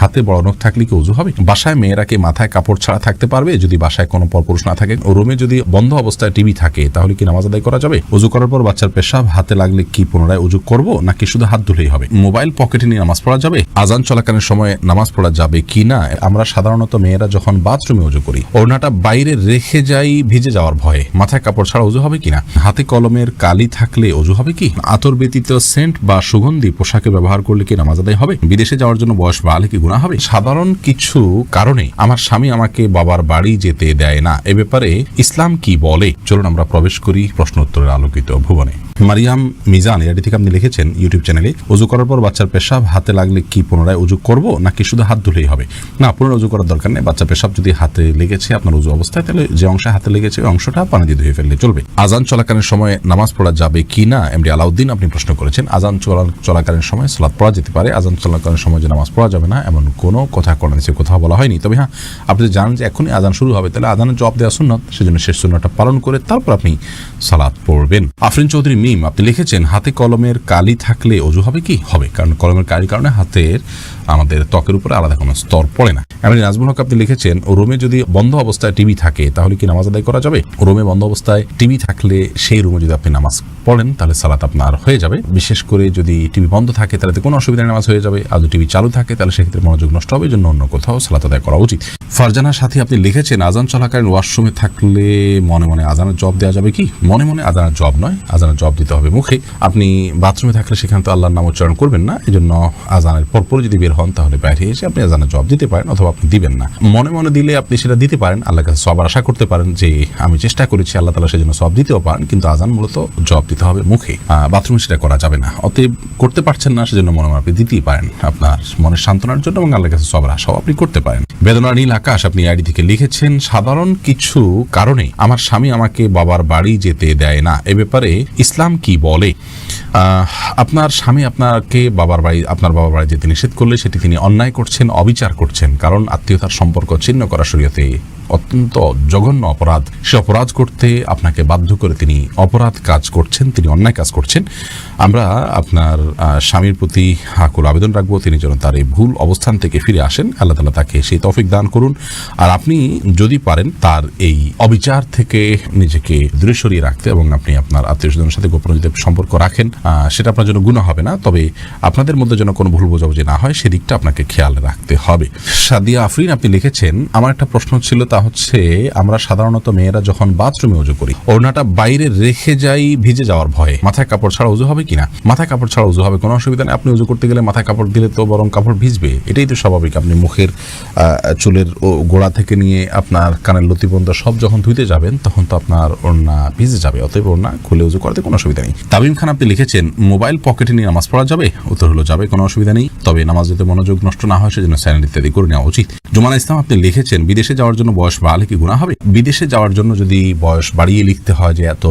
হাতে বড় নখ থাকলে কি ওযু হবে? বাসায় মেয়েরা কি মাথায় কাপড় ছাড়া থাকতে পারবে যদি বাসায় কোনো পরপুরুষ না থাকে? রুমে যদি বন্ধ অবস্থায় টিভি থাকে তাহলে কি নামাজ আদায় করা যাবে? ওযু করার পর বাচ্চার পেশাব হাতে লাগলে কি পুনরায় ওযু করব নাকি শুধু হাত ধুলেই হবে? মোবাইল পকেটে নিয়ে নামাজ পড়া যাবে? আজান চলাকালীন সময়ে নামাজ পড়া যাবে কি না? আমরা সাধারণত মেয়েরা যখন বাথরুমে ওযু করি ওড়নাটা বাইরে রেখে যাই ভিজে যাওয়ার ভয়ে, মাথায় কাপড় ছাড়া ওযু হবে কিনা? হাতে কলমের কালি থাকলে ওযু হবে কি? আতর ব্যতীত সেন্ট বা সুগন্ধি পোশাকে ব্যবহার করলে কি নামাজ আদায় হবে? বিদেশে যাওয়ার জন্য বয়স বাড়লে কি গুনাহ হবে? সাধারণ কিছু কারণে আমার স্বামী আমাকে বাবার বাড়ি যেতে দেয় না, এ ব্যাপারে ইসলাম কি বলে? চলুন আমরা প্রবেশ করি প্রশ্ন উত্তরের আলোকিত ভুবনে। মারিয়াম মিজান এটি থেকে আপনি লিখেছেন ইউটিউব চ্যানেলে, ওযু করার পর বাচ্চার পেশাব হাতে লাগলে কি পুনরায় ওযু করব নাকি শুধু হাত ধুলেই হবে? না, পুনরায় ওযু করার দরকার নেই। বাচ্চা পেশাব যদি হাতে লেগেছে আপনার ওযু অবস্থায়, তাহলে যে অংশে হাতে লেগেছে ওই অংশটা পানি দিয়ে ধুয়ে ফেললে চলবে। আজান চলাকালীন সময়ে নামাজ পড়া যাবে কি না? এমডি আলাউদ্দিন আপনি প্রশ্ন করেছেন। আজান চলাকালীন সময় সালাত পড়া যেতে পারে, আজান চলাকালীন সময় যে নামাজ পড়া যাবে না এমন কোনো কথা কোরআনে কোথাও বলা হয়নি। তবে হ্যাঁ, আপনি জানেন যে এখনই আজান শুরু হবে, তাহলে আজানের জবাব দেওয়া সুন্নাত, সেজন্য শেষ সুন্নাতটা পালন করে তারপর আপনি সালাত পড়বেন। আফরিন চৌধুরী মিম আপনি লিখেছেন, হাতে কলমের কালি থাকলে ওযু হবে কি? হবে, কারণ কলমের কালির কারণে হাতের আমাদের ত্বকের উপরে আলাদা কোনো স্তর পড়ে না। এমনি নাজমুল হক আপনি লিখেছেন, রুমে যদি বন্ধ অবস্থায় টিভি থাকে তাহলে কি নামাজ আদায় করা যাবে? রুমে বন্ধ অবস্থায় টিভি থাকলে সেই রুমে যদি আপনি নামাজ পড়েন তাহলে সালাত আপনার হয়ে যাবে। বিশেষ করে যদি টিভি বন্ধ থাকে তাহলে কোনো অসুবিধা নামাজ হয়ে যাবে, আর যদি টিভি চালু থাকে তাহলে সেক্ষেত্রে মনোযোগ নষ্ট হবে, জন্য অন্য কোথাও সালাত আদায় করা উচিত। ফারজানার সাথে আপনি লিখেছেন, আজান চলাকালীন ওয়াশরুমে থাকলে মনে মনে আজানের জবাব দেওয়া যাবে কি? মনে মনে আজানের জবাব নয়, আজানের জবাব দিতে হবে মুখে। আপনি বাথরুমে থাকলে সেখানে তো আল্লাহর নাম উচ্চারণ করবেন না, এই জন্য আজানের পরপর যদি বের হন তাহলে বাইরে এসে আপনি আজানের জবাব দিতে পারেন, অথবা আপনি দিবেন না। মনে মনে দিলে আপনি সেটা দিতে পারেন, আল্লাহর কাছে সওয়াব আশা করতে পারেন যে আমি চেষ্টা করেছি, আল্লাহ তাআলা সেজন্য সওয়াব দিতেও পারেন, কিন্তু আজান মূলত জবাব দিতে হবে মুখে, বাথরুমে সেটা করা যাবে না। অতএব করতে পারছেন না সেজন্য মনে মনে আপনি দিতেই পারেন আপনার মনের সান্ত্বনার জন্য, এবং আল্লাহর কাছে সওয়াব আশাও আপনি করতে পারেন। বেদনা নীল আকাশ আপনি আইডি থেকে লিখেছেন, সাধারণ কিছু কারণে আমার স্বামী আমাকে বাবার বাড়ি যেতে দেয় না, এ ব্যাপারে ইসলাম কি বলে? আপনার স্বামী আপনাকে আপনার বাবার বাড়ি যেতে নিষেধ করলে সেটি তিনি অন্যায় করছেন, অবিচার করছেন, কারণ আত্মীয়তার সম্পর্ক ছিন্ন করা শরীয়তে অত্যন্ত জঘন্য অপরাধ। সে অপরাধ করতে আপনাকে বাধ্য করে তিনি অপরাধ কাজ করছেন, তিনি অন্যায় কাজ করছেন। আমরা আপনার স্বামীর প্রতি আকুল আবেদন রাখবো তিনি যেন তার এই ভুল অবস্থান থেকে ফিরে আসেন, আল্লাহ তাআলা তাকে সেই তৌফিক দান করুন। আর আপনি যদি পারেন তার এই অবিচার থেকে নিজেকে দূরে সরিয়ে রাখতে, এবং আপনি আপনার আত্মীয় স্বজনের সাথে গোপন যদি সম্পর্ক রাখেন সেটা আপনার জন্য গুনাহ হবে না, তবে আপনাদের মধ্যে যেন কোনো ভুল বোঝাবুঝি না হয় সেদিকটা আপনাকে খেয়াল রাখতে হবে। সাদিয়া আফরিন আপনি লিখেছেন, আমার একটা প্রশ্ন ছিল, তা হচ্ছে আমরা সাধারণত মেয়েরা যখন বাথরুমে ওযু করি ওড়নাটা বাইরে রেখে যাই ভিজে যাওয়ার ভয়ে, মাথায় কাপড় ছাড়া ওযু হবে কিনা? মাথায় কাপড় ছাড়া ওযু হবে, কোনো অসুবিধা নেই। আপনি ওযু করতে গেলে মাথায় কাপড় দিলে তো বরং কাপড় ভিজবে, এটাই তো স্বাভাবিক। আপনি মুখের চুলের গোড়া থেকে নিয়ে আপনার কানের লতি পর্যন্ত সব যখন ধুইতে যাবেন তখন তো আপনার ওড়না ভিজে যাবে, অতএব ওড়না খুলে ওযু করতে কোনো অসুবিধা নেই। তামিম খান আপনি লিখেছেন, মোবাইল পকেটে নিয়ে নামাজ পড়া যাবে? উত্তর হলো যাবে, কোনো অসুবিধা নেই, তবে নামাজ যাতে মনোযোগ নষ্ট না হয় সেজন্য সাইলেন্ট ইত্যাদি করে নেওয়া উচিত। জুমানা ইসলাম আপনি লিখেছেন, বিদেশে যাওয়ার জন্য বয়স বাড়লে কি গুনাহ হবে? বিদেশে যাওয়ার জন্য যদি বয়স বাড়িয়ে লিখতে হয় যে এত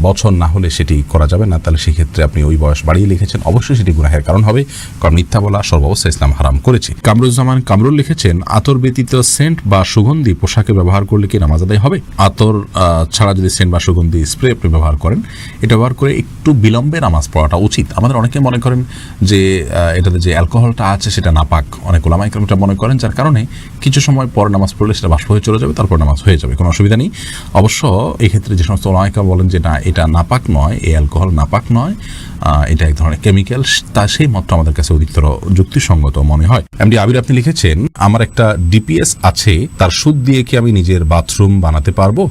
বছর না হলে সেটি করা যাবে না, তাহলে সেক্ষেত্রে আপনি ওই বয়স বাড়িয়ে লিখেছেন, অবশ্যই সেটি গুনাহের কারণ হবে, কারণ মিথ্যা বলা সর্বাবস্থায় ইসলাম হারাম করেছে। কামরুজ্জামান কামরুল লিখেছেন, আতর ব্যতীত সেন্ট বা সুগন্ধি পোশাকে ব্যবহার করলে কি নামাজ আদায় হবে? আতর ছাড়া যদি সেন্ট বা সুগন্ধি স্প্রে আপনি ব্যবহার করেন, এটা ব্যবহার করে একটু বিলম্বে নামাজ পড়াটা উচিত। আমাদের অনেকে মনে করেন যে এটাতে যে অ্যালকোহলটা আছে সেটা নাপাক, অনেক ওলামা ইকরামটা মনে করেন, যার কারণে কিছু সময় পরে নামাজ পড়লে সেটা বাষ্প হয়ে চলে যাবে, তারপর নামাজ হয়ে যাবে, কোনো অসুবিধা নেই। অবশ্য এই ক্ষেত্রে যে সমস্ত ওলামা ইকরাম বলেন যে না এটা নাপাক নয়, এই অ্যালকোহল নাপাক নয়, এটা এক ধরনের কেমিক্যাল, তা সেই মতটা আমাদের কাছে অধিকতর যুক্তিসঙ্গত মনে হয়। এমডি আবির আপনি লিখেছেন, আমার একটা ডিপিএস আছে, তার সুদ দিয়ে কি আমি নিজের বাথরুম বানাতে পারবো?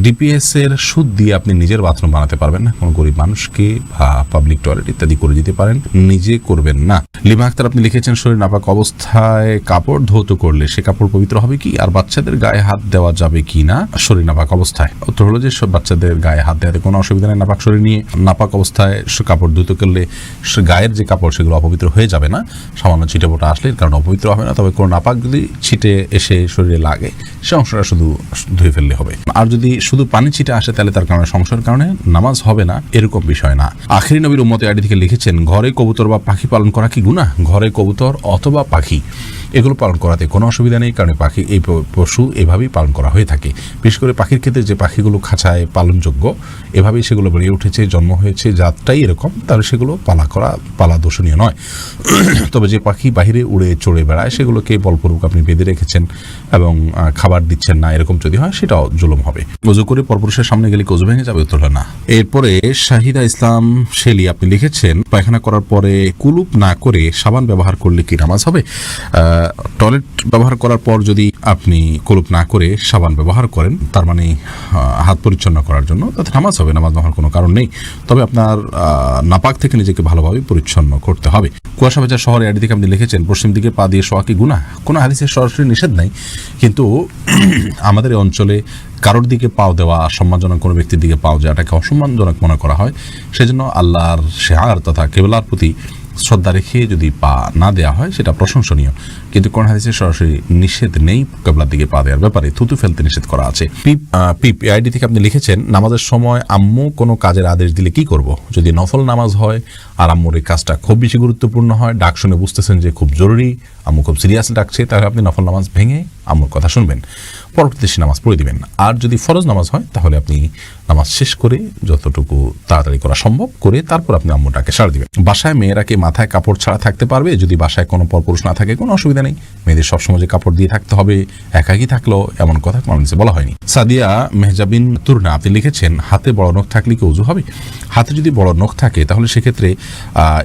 ডিপিএস এর সুদ দিয়ে আপনি নিজের বাথরুম বানাতে পারবেন না, কোনো গরিব মানুষকে বা পাবলিক টয়লেট ইত্যাদি করে দিতে পারেন, নিজে করবেন না। লিমা আক্তার আপনি লিখেছেন, শরীর নাপাক অবস্থায় কাপড় ধৌত করলে সে কাপড় পবিত্র হবে কি? আর বাচ্চাদের গায়ে হাত দেওয়া যাবে কি না শরীর নাপাক অবস্থায়? উত্তর হলো যে সব বাচ্চাদের গায়ে হাত দেওয়াতে কোনো অসুবিধা নেই, নাপাক শরীর নিয়ে। নাপাক অবস্থায় কাপড় ধৌত করলে গায়ের যে কাপড় সেগুলো অপবিত্র হয়ে যাবে না, সামান্য ছিটে ফোটা আসলে এর কারণে অপবিত্র হবে না, তবে কোনো নাপাক যদি ছিটে এসে শরীরে লাগে সে অংশটা শুধু ধুয়ে ফেললে হবে। আর যদি শুধু পানি ছিটে আসে তাহলে তার কারণে সংশয়ের কারণে নামাজ হবে না, এরকম বিষয় না। আখিরি নবীর উম্মতে আইডি থেকে লিখেছেন, ঘরে কবুতর বা পাখি পালন করা কি গুনাহ? ঘরে কবুতর অথবা পাখি এগুলো পালন করাতে কোনো অসুবিধা নেই, কারণ পাখি এই পশু এভাবেই পালন করা হয়ে থাকে। বিশেষ করে পাখির ক্ষেত্রে যে পাখিগুলো খাঁচায় পালনযোগ্য, এভাবেই সেগুলো বেড়ে উঠেছে, জন্ম হয়েছে, জাতটাই এরকম, তাহলে সেগুলো পালা দোষণীয় নয়। তবে যে পাখি বাহিরে উড়ে চড়ে বেড়ায় সেগুলোকে বলপূর্বক আপনি বেঁধে রেখেছেন এবং খাবার দিচ্ছেন না, এরকম যদি হয় সেটাও জুলুম হবে। ওযু করে পরপুরুষের সামনে গেলে ওযু ভেঙে যাবে? উত্তর না। এরপরে শাহিদা ইসলাম শেলি আপনি লিখেছেন, পায়খানা করার পরে কুলুপ না করে সাবান ব্যবহার করলে কি নামাজ হবে? টয়লেট ব্যবহার করার পর যদি আপনি কুলুপ না করে সাবান ব্যবহার করেন, তার মানে হাত পরিচ্ছন্ন করার জন্য, তাতে নামাজ হবে, নামাজ না হওয়ার কোনো কারণ নেই। তবে আপনার নাপাক থেকে নিজেকে ভালোভাবে পরিচ্ছন্ন করতে হবে। কুয়াশা ভেজা শহরে আইডি থেকে আপনি লিখেছেন, পশ্চিম দিকে পা দিয়ে শোয়া কি গুনাহ? কোনো হাদিসের সরাসরি নিষেধ নাই, কিন্তু আমাদের এই অঞ্চলে কারোর দিকে পাও দেওয়া, সম্মানজনক কোনো ব্যক্তির দিকে পাও যাটাকে অসম্মানজনক মনে করা হয়, সেজন্য আল্লাহর শেয়ার তথা কেবলার প্রতি শ্রদ্ধা রেখে যদি পা না দেওয়া হয় সেটা প্রশংসনীয়, কিন্তু কোন হাদিসে সরাসরি নিষেধ নেই কেবলার দিকে পা দেওয়ার ব্যাপারে। থুতু ফেলতে নিষেধ করা আছে। পিপ আইডি থেকে আপনি লিখেছেন, নামাজের সময় আম্মু কোনো কাজের আদেশ দিলে কি করব? যদি নফল নামাজ হয় আর আম্মুর এই কাজটা খুব বেশি গুরুত্বপূর্ণ হয়, ডাক শুনে বুঝতেছেন যে খুব জরুরি, আম্মু খুব সিরিয়াস ডাকছে, তাহলে আপনি নফল নামাজ ভেঙে আম্মুর কথা শুনবেন, পরবর্তীতে সে নামাজ পড়ে দিবেন। আর যদি ফরজ নামাজ হয় তাহলে আপনি নামাজ শেষ করে যতটুকু তাড়াতাড়ি করা সম্ভব করে তারপর আপনি আম্মুটাকে সাড়া দিবেন। বাসায় মেয়েরা কি মাথায় কাপড় ছাড়া থাকতে পারবে? যদি বাসায় কোনো পরপুরুষ না থাকে কোনো অসুবিধা নেই, মেয়েদের সবসময় যে কাপড় দিয়ে থাকতে হবে, একাকি থাকলেও এমন কথা কোরআনে বলা হয়নি। সাদিয়া মেহজাবিন তুরনা আপনি লিখেছেন, হাতে বড় নখ থাকলে কি ওযু হবে? হাতে যদি বড় নখ থাকে তাহলে সেক্ষেত্রে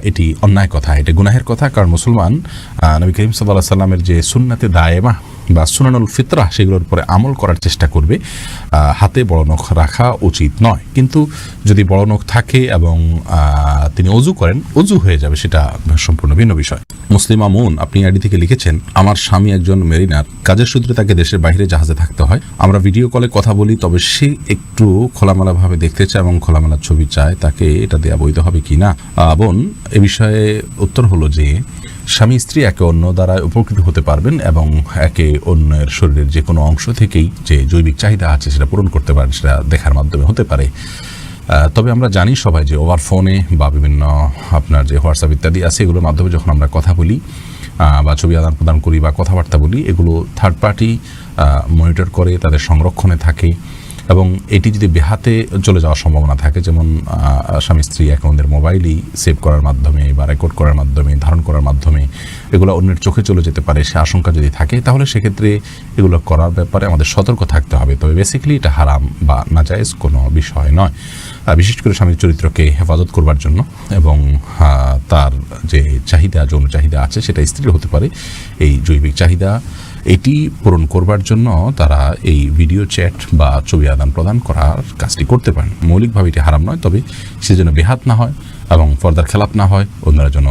এটি অন্যায় কথা, এটা গুনাহের কথা, কারণ মুসলমান নবী করিম সাল্লাল্লাহু আলাইহি ওয়াসাল্লামের যে সুন্নাতে দায়েমা বা সুনানুল ফিতরা সেগুলোর উপরে আমল করার চেষ্টা করবে। হাতে বড় নখ রাখা উচিত নয়, কিন্তু যদি বড় নখ থাকে এবং তিনি ওযু করেন, ওযু হয়ে যাবে, সেটা সম্পূর্ণ ভিন্ন বিষয়। মুসলিম আমুন আপনি আইডি থেকে লিখেছেন, আমার স্বামী একজন মেরিনার, কাজের সূত্রে তাকে দেশের বাইরে জাহাজে থাকতে হয়। আমরা ভিডিও কলে কথা বলি, তবে সে একটু খোলামেলাভাবে দেখতে চায় এবং খোলামেলা ছবি চায়, তাকে এটা দেয়া বৈধ হবে কি না? বোন, এ বিষয়ে উত্তর হলো যে স্বামী স্ত্রী একে অন্য দ্বারা উপকৃত হতে পারবেন এবং একে অন্যের শরীরের যে কোনো অংশ থেকেই যে জৈবিক চাহিদা আছে সেটা পূরণ করতে পারেন, সেটা দেখার মাধ্যমে হতে পারে। তবে আমরা জানি সবাই যে ওভার ফোনে বা বিভিন্ন আপনার যে হোয়াটসঅ্যাপ ইত্যাদি আছে, এগুলোর মাধ্যমে যখন আমরা কথা বলি বা ছবি আদান প্রদান করি বা কথাবার্তা বলি, এগুলো থার্ড পার্টি মনিটর করে, তাদের সংরক্ষণে থাকে এবং এটি যদি বেহাতে চলে যাওয়ার সম্ভাবনা থাকে, যেমন স্বামী স্ত্রী একে অন্যের মোবাইলই সেভ করার মাধ্যমে বা রেকর্ড করার মাধ্যমে, ধারণ করার মাধ্যমে এগুলো অন্যের চোখে চলে যেতে পারে, সে আশঙ্কা যদি থাকে, তাহলে সেক্ষেত্রে এগুলো করার ব্যাপারে আমাদের সতর্ক থাকতে হবে। তবে বেসিক্যালি এটা হারাম বা নাজায়েজ কোনো বিষয় নয়, বিশেষ করে স্বামীর চরিত্রকে হেফাজত করবার জন্য এবং তার যে চাহিদা, যৌন চাহিদা আছে সেটা স্ত্রীর হতে পারে, এই জৈবিক চাহিদা এটি পূরণ করবার জন্য তারা এই ভিডিও চ্যাট বা ছবি আদান প্রদান করার কাজটি করতে পারেন। মৌলিকভাবে এটি হারাম নয়, তবে সে যেন বেহাত না হয় এবং পর্দার খেলাপ না হয়, অন্যরা যেন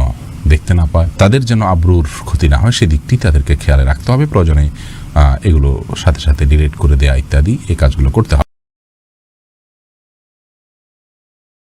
দেখতে না পায়, তাদের যেন আব্রুর ক্ষতি না হয়, সেদিকটি তাদেরকে খেয়ালে রাখতে হবে। প্রয়োজনে এগুলো সাথে সাথে ডিলিট করে দেয়া ইত্যাদি এই কাজগুলো করতে হবে।